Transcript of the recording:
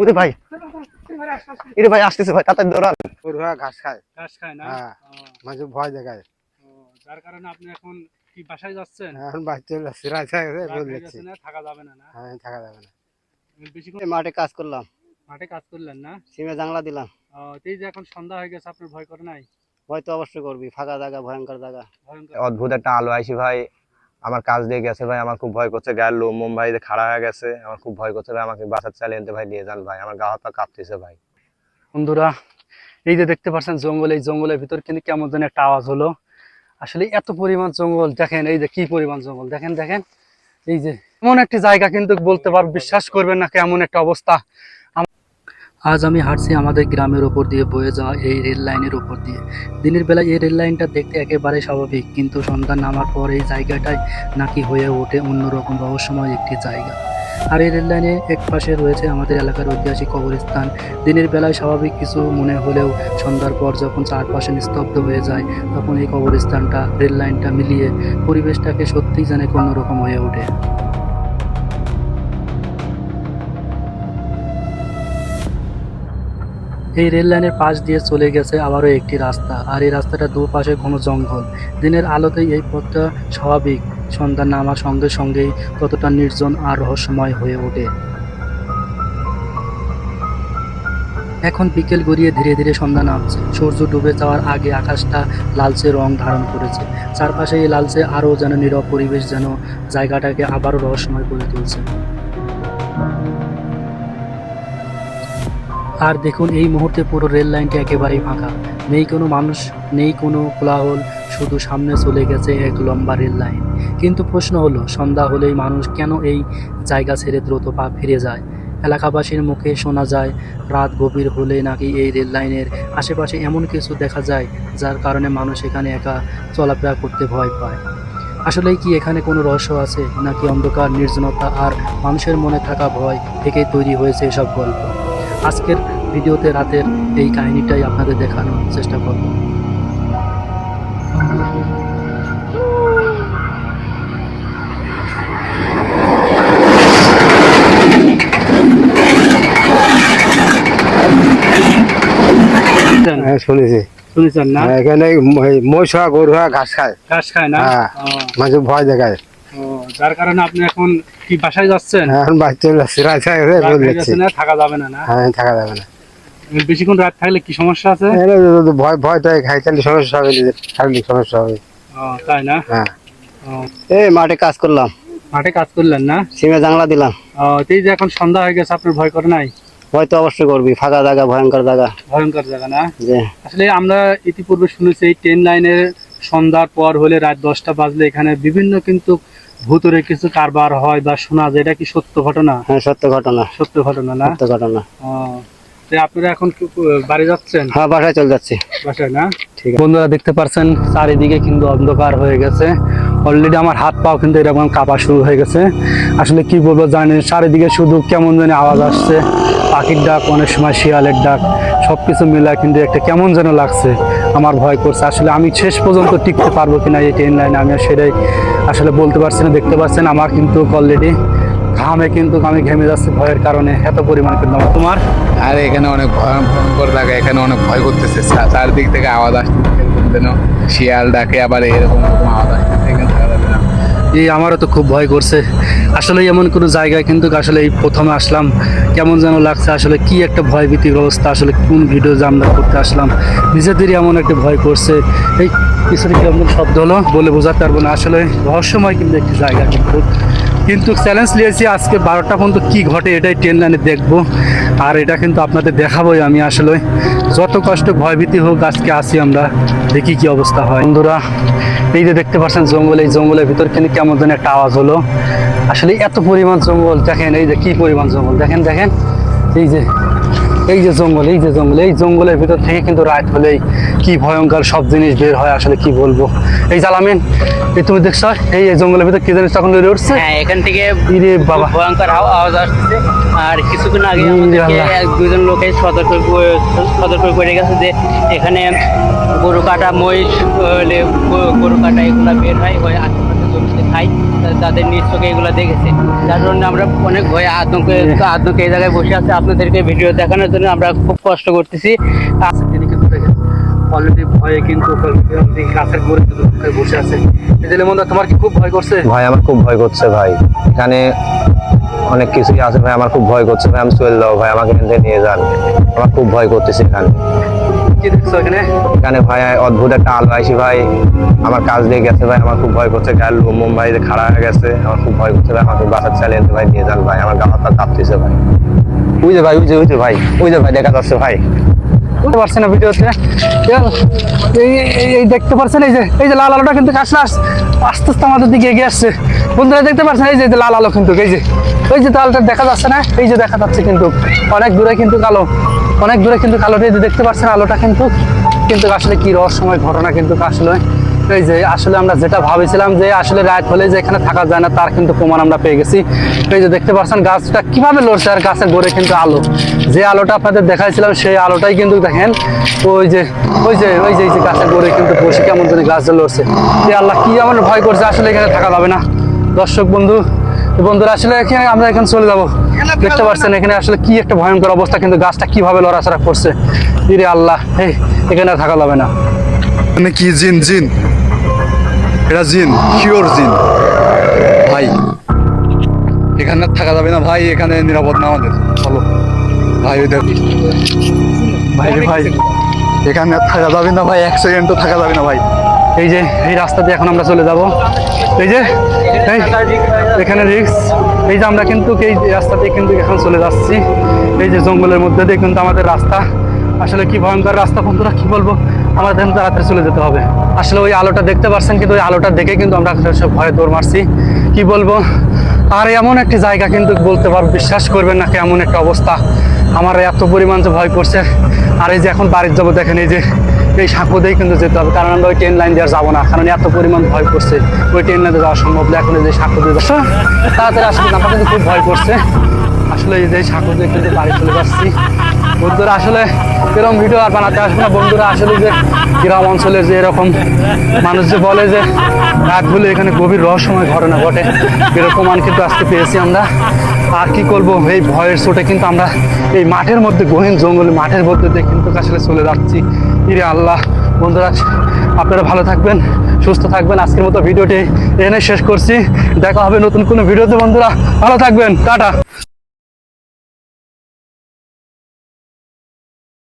ওরে ভাই, এরে ভাই আসতেছে ভাই, তাড়াতাড়ি দৌড়ান। গরুয়া ঘাস খায়। ঘাস খায় না? হ্যাঁ, ও, মাঝে ভয় দেখায়। ও, যার কারণে আপনি এখন কি বাসায় যাচ্ছেন? এখন বাচ্চা যাচ্ছে, রাত হয়ে গেছে, রাত রোদ হয়ে যাচ্ছে। গেছে না, থাকা যাবে না না? হ্যাঁ, থাকা যাবে না। বেশিক্ষণ এই মাঠে কাজ করলাম, মাঠে কাজ করলেন না? সিমে জাংলা দিলাম। ও, তো এই যে এখন সন্ধ্যা হয়ে গেছে, আপনার ভয় করে নাই? ভয় তো অবশ্যই করবি, ফাঁকা জায়গা, ভয়ঙ্কর জায়গা। ভয়ঙ্কর। অদ্ভুত একটা আলো আইসি ভাই, আমার কাজ দিয়ে গেছে ভাই, আমার খুব ভয় করছে, গায়ের লোম মোম ভাই খাড়া হয়ে গেছে, আমার খুব ভয় করছে ভাই, আমাকে বাসার চালিয়ে আনতে ভাই নিয়ে যান ভাই, আমার গা হাত পা কাঁপতেছে ভাই। বন্ধুরা, এই যে দেখতে পাচ্ছেন জঙ্গল, এই জঙ্গলের ভিতর কিন্তু কেমন যেন একটা আওয়াজ হলো। আসলে এত পরিমাণ জঙ্গল, দেখেন এই যে কি পরিমাণ জঙ্গল, দেখেন দেখেন এই যে এমন একটি জায়গা, কিন্তু বলতে পারবো, বিশ্বাস করবেন না কেমন একটা অবস্থা। আজ আমি হাঁটছি আমাদের গ্রামের ওপর দিয়ে বয়ে যাওয়া এই রেল লাইনের ওপর দিয়ে। দিনের বেলায় এই রেল লাইনটা দেখতে একেবারে স্বাভাবিক, কিন্তু সন্ধ্যা নামার পর এই জায়গাটাই নাকি হয়ে ওঠে অন্যরকম রহস্যময় একটি জায়গা। আর এই রেল লাইনের এক পাশে রয়েছে আমাদের এলাকার ঐতিহাসিক কবরস্থান। দিনের বেলায় স্বাভাবিক কিছু মনে হলেও সন্ধ্যার পর যখন চারপাশে নিস্তব্ধ হয়ে যায়, তখন এই কবরস্থানটা রেল লাইনটা মিলিয়ে পরিবেশটাকে সত্যিই যেন অন্যরকম হয়ে ওঠে। এই রেল লাইনের পাশ দিয়ে চলে গেছে আবারও একটি রাস্তা, আর এই রাস্তাটা দুপাশে ঘন জঙ্গল। দিনের আলোতেই এই পথটা স্বাভাবিক, সন্ধ্যা নামার সঙ্গে সঙ্গেই ততটা নির্জন আর রহস্যময় হয়ে ওঠে। এখন বিকেল গড়িয়ে ধীরে ধীরে সন্ধ্যা নামছে, সূর্য ডুবে যাওয়ার আগে আকাশটা লালচে রং ধারণ করেছে। চারপাশে এই লালচে আরও যেন নীরব পরিবেশ যেন জায়গাটাকে আবারও রহস্যময় করে তুলছে। আর দেখুন, এই মুহূর্তে পুরো রেল লাইনটি একেবারেই ফাঁকা, নেই কোনো মানুষ, নেই কোনো কোলাহল, শুধু সামনে চলে গেছে এক লম্বা রেল লাইন। কিন্তু প্রশ্ন হলো, সন্ধ্যা হলেই মানুষ কেন এই জায়গা ছেড়ে দ্রুত পা ফিরে যায়? এলাকাবাসীর মুখে শোনা যায়, রাত গভীর হলে নাকি এই রেল লাইনের আশেপাশে এমন কিছু দেখা যায় যার কারণে মানুষ এখানে একা চলাফেরা করতে ভয় পায়। আসলেই কি এখানে কোনো রহস্য আছে, নাকি অন্ধকার, নির্জনতা আর মানুষের মনে থাকা ভয় থেকেই তৈরি হয়েছে এসব গল্প? আজকের ভিডিওতে রাতের এই কাহিনীটাই আপনাদের দেখানোর চেষ্টা করব। হ্যাঁ, শুনেছি। শুনেছেন না? হ্যাঁ, এখানে মহিষা গরুয়া ঘাস খায়। ঘাস খায় না? হ্যাঁ, ও, মাঝে ভয় দেখায়। ও, যার কারণে আপনি এখন কি বাসায় যাচ্ছেন? এখন বাচ্চা যাচ্ছে, রাত হয়ে গেছে, রাত রোদ হয়ে যাচ্ছে। গেছে না, থাকা যাবে না না? হ্যাঁ, থাকা যাবে না। বেশিক্ষণ রাত থাকলে কি সমস্যা আছে? ভয়টাই খাই, তাহলে সমস্যা হবে, নিজের শারীরিক সমস্যা হবে। ও, তাই না? হ্যাঁ, ও, এই মাঠে কাজ করলাম, মাঠে কাজ করলেন না? সিমে জাংলা দিলাম। ও, তো এই যে এখন সন্ধ্যা হয়ে গেছে, আপনার ভয় করে নাই? ভয় তো অবশ্যই করবি, ফাঁকা জায়গা, ভয়ঙ্কর জায়গা। ভয়ঙ্কর জায়গা না? যে আসলে আমরা ইতিপূর্বে শুনেছি এই ট্রেন লাইনের সন্ধ্যার পর হলে রাত 10টা বাজলে এখানে বিভিন্ন কিন্তু ভূতুরে কিছু কারবার হয় বা শোনা যায়, এটা কি সত্য ঘটনা? হ্যাঁ, সত্য ঘটনা, সত্য ঘটনা না? সত্য ঘটনা। ও, তো আপনারা এখন কি বাড়ি যাচ্ছেন? হ্যাঁ, বাসায় চলে যাচ্ছি। বাসায় না? ঠিক আছে। বন্ধুরা, দেখতে পাচ্ছেন চারিদিকে কিন্তু অন্ধকার হয়ে গেছে। অলরেডি আমার হাত পাও কিন্তু এরকম কাঁপা শুরু হয়ে গেছে। আসলে কি বলবো জানেন, চারিদিকে শুধু কেমন যেন আওয়াজ আসছে, পাখির ডাক, অনেক সময় শিয়ালের ডাক, সবকিছু মিলায় কিন্তু একটা কেমন যেন লাগছে, আমার ভয় করছে। আসলে আমি শেষ পর্যন্ত টিকতে পারবো কিনা এই ট্রেন লাইনে, আমি সেটাই আসলে বলতে পারছি না। দেখতে পাচ্ছেন আমার কিন্তু অলরেডি ঘামে কিন্তু আমি ঘেমে যাচ্ছি ভয়ের কারণে, এত পরিমাণ কিন্তু আমার। তোমার? আর এখানে অনেক ভয়ঙ্কর লাগে, এখানে অনেক ভয় করতেছে, চারদিক থেকে আওয়াজ আসতেছে, এরকম যেন শিয়াল ডাকে, আবার এরকম এরকম আওয়াজ আসতেছে, এখানে থাকা যাবে না। এই আমারও তো খুব ভয় করছে। আসলে এমন কোনো জায়গায় কিন্তু আসলে এই প্রথমে আসলাম, কেমন যেন লাগছে, আসলে কি একটা ভয়ভীতির অবস্থা, আসলে কোন ভিডিও যে আমরা করতে আসলাম, নিজেদেরই এমন একটা ভয় করছে। এই পিছনে কেমন শব্দ হলো বলে বোঝাতে পারবো না, আসলে রহস্যময় কিন্তু একটি জায়গা। কিন্তু চ্যালেঞ্জ নিয়েছি আজকে 12টা পর্যন্ত কী ঘটে এটাই ট্রেন লাইনে দেখবো, আর এটা কিন্তু আপনাদের দেখাবোই আমি। আসলে যত কষ্ট ভয়ভীতি হোক, আজকে আসি আমরা, দেখি কি অবস্থা হয়। বন্ধুরা, এই যে দেখতে পাচ্ছেন জঙ্গল, এই জঙ্গলের ভিতর কিন্তু কেমন যেন একটা আওয়াজ হলো। আসলে এত পরিমাণ জঙ্গল, দেখেন এই যে কি পরিমাণ জঙ্গল, দেখেন দেখেন এই যে জঙ্গল, এই জঙ্গলের ভিতর থেকে কিন্তু রাত হলেই কি ভয়ঙ্কর সব জিনিস বের হয়, আসলে কি বলবো। এই জালামিন, এই তুমি দেখছো এই জঙ্গলের ভিতর কি জিনিস তখন বের উঠছে? হ্যাঁ, এখান থেকে ইরে বাবা, ভয়ঙ্কর আওয়াজ আসছে। আর কিছুক্ষণ আগে আমাদেরকে দুজন লোকে সতর্ক করে গেছে যে এখানে গরু কাটা, মহিষ, গরু কাটা এগুলা বের হয়, ওই আশেপাশে জমিতে খায় তাদের নিজ চোখে এগুলো দেখেছে, যার জন্য আমরা অনেক ভয়ে আতঙ্কে এই জায়গায় বসে আছে আপনাদেরকে ভিডিও দেখানোর জন্য আমরা খুব কষ্ট করতেছি। তিনি কিন্তু দেখেন অলরেডি ভয়ে কিন্তু গাছের গোড়ে কিন্তু ঢুকে বসে আছে। এই মন্দা তোমার কি খুব ভয় করছে? ভাই আমার খুব ভয় করছে ভাই, এখানে অনেক কিছুই আছে ভাই, আমার খুব ভয় করছে ভাই, আমি চলে যাবো ভাই, আমাকে এখান থেকে নিয়ে যান, আমার খুব ভয় করতেছে এখানে। কি দেখছো এখানে? এখানে ভাই অদ্ভুত একটা আলো আইসি ভাই, আমার কাজ দিয়ে গেছে ভাই, আমার খুব ভয় করছে, গায়ের লোম ভাই খাড়া হয়ে গেছে, আমার খুব ভয় করছে ভাই, আমাকে বাসার চালিয়ে এনতে ভাই নিয়ে যান ভাই, আমার গা হাত পা কাঁপতেছে ভাই। ওই যে ভাই, ওই যে ভাই, ওই যে ভাই দেখা যাচ্ছে ভাই, বুঝতে পারছি না ভিডিওতে। এই দেখতে পাচ্ছেন এই যে লাল আলোটা কিন্তু আস্তে আস্তে আমাদের দিকে এগিয়ে আসছে। বন্ধুরা দেখতে পাচ্ছেন এই যে লাল আলো কিন্তু ওই যে আলোটা দেখা যাচ্ছে না, এই যে দেখা যাচ্ছে কিন্তু অনেক দূরে কিন্তু কালো, অনেক দূরে কিন্তু কালোটা এই যে দেখতে পাচ্ছেন আলোটা কিন্তু আসলে কি রহস্যময় ঘটনা কিন্তু আসলে এই যে আসলে আমরা যেটা ভাবেছিলাম যে আসলে রাত হলে যে এখানে থাকা যায় না তার কিন্তু প্রমাণ আমরা পেয়ে গেছি। এই যে দেখতে পাচ্ছেন গাছটা কিভাবে লড়ছে আর গাছের গোড়ে কিন্তু আলো, যে আলোটা আপনাদের দেখাইছিলাম সেই আলোটাই কিন্তু দেখেন ওই যে গাছের গোড়ে কিন্তু বসে কেমন জানি গাছ লড়ছে। আল্লাহ কি এমন ভয় করছে, আসলে এখানে থাকা যাবে না। দর্শক বন্ধুরা আসলে এখানে আমরা এখানে চলে যাবো। দেখতে পাচ্ছেন এখানে আসলে কি একটা ভয়ঙ্কর অবস্থা, কিন্তু গাছটা কিভাবে লড়াচড়া করছে। ইরে আল্লাহ, এখানে থাকা যাবে না। মানে কি জিন এটা জিন, কিওর জিন ভাই, এখানে থাকা যাবে না ভাই, এখানে নিরাপদ না আমাদের, চলো ভাই। ওই দেখো ভাই রে ভাই, এখানে থাকা যাবে না ভাই, 1 সেকেন্ডও থাকা যাবে না ভাই। এই যে এই রাস্তা দিয়ে এখন আমরা চলে যাব। এই যে এখানে রিস্ক, এই যে আমরা কিন্তু এই রাস্তা দিয়ে কিন্তু এখন চলে যাচ্ছি, এই যে জঙ্গলের মধ্যে দিয়ে কিন্তু আমাদের রাস্তা। আসলে কি ভয়ঙ্কর রাস্তা বন্ধুরা, কি বলবো, আমাদের তাড়াতাড়ি চলে যেতে হবে। আসলে ওই আলোটা দেখতে পাচ্ছেন, কিন্তু ওই আলোটা দেখে কিন্তু আমরা সব ভয়ে দৌড় মারছি, কি বলবো। আর এমন একটি জায়গা কিন্তু বলতে পারবো, বিশ্বাস করবেন না কেমন একটা অবস্থা, আমার এত পরিমাণ যে ভয় করছে। আর এই যে এখন বাড়িতে যাবো, দেখেন এই সাঁকো দিয়েই কিন্তু যেতে হবে, কারণ আমরা ওই ট্রেন লাইন দিয়ে যাবো না, কারণ এত পরিমাণ ভয় করছে, ওই ট্রেন লাইনে যাওয়া সম্ভব না। এখন এই যে সাঁকো দিয়ে যাচ্ছ তাড়াতাড়ি আসলে আমার কিন্তু খুব ভয় করছে। আসলে এই যে সাঁকো দিয়ে কিন্তু বাড়ি চলে যাচ্ছি। বন্ধুরা আসলে এরকম ভিডিও আর বানাতে আসবে না বন্ধুরা, আসলে যে গ্রাম অঞ্চলের যে এরকম মানুষ যে বলে যে রাত হলে এখানে গভীর রহস্যময় ঘটনা ঘটে, এরকম কিন্তু আজকে পেয়েছি আমরা। আর কি করবো, এই ভয়ের চোটে কিন্তু আমরা এই মাঠের মধ্যে, গহীন জঙ্গল মাঠের মধ্যে দিয়ে কিন্তু আসলে চলে যাচ্ছি। ইরে আল্লাহ। বন্ধুরা আপনারা ভালো থাকবেন, সুস্থ থাকবেন। আজকের মতো ভিডিওটি এখানে শেষ করছি, দেখা হবে নতুন কোনো ভিডিওতে। বন্ধুরা ভালো থাকবেন, টাটা।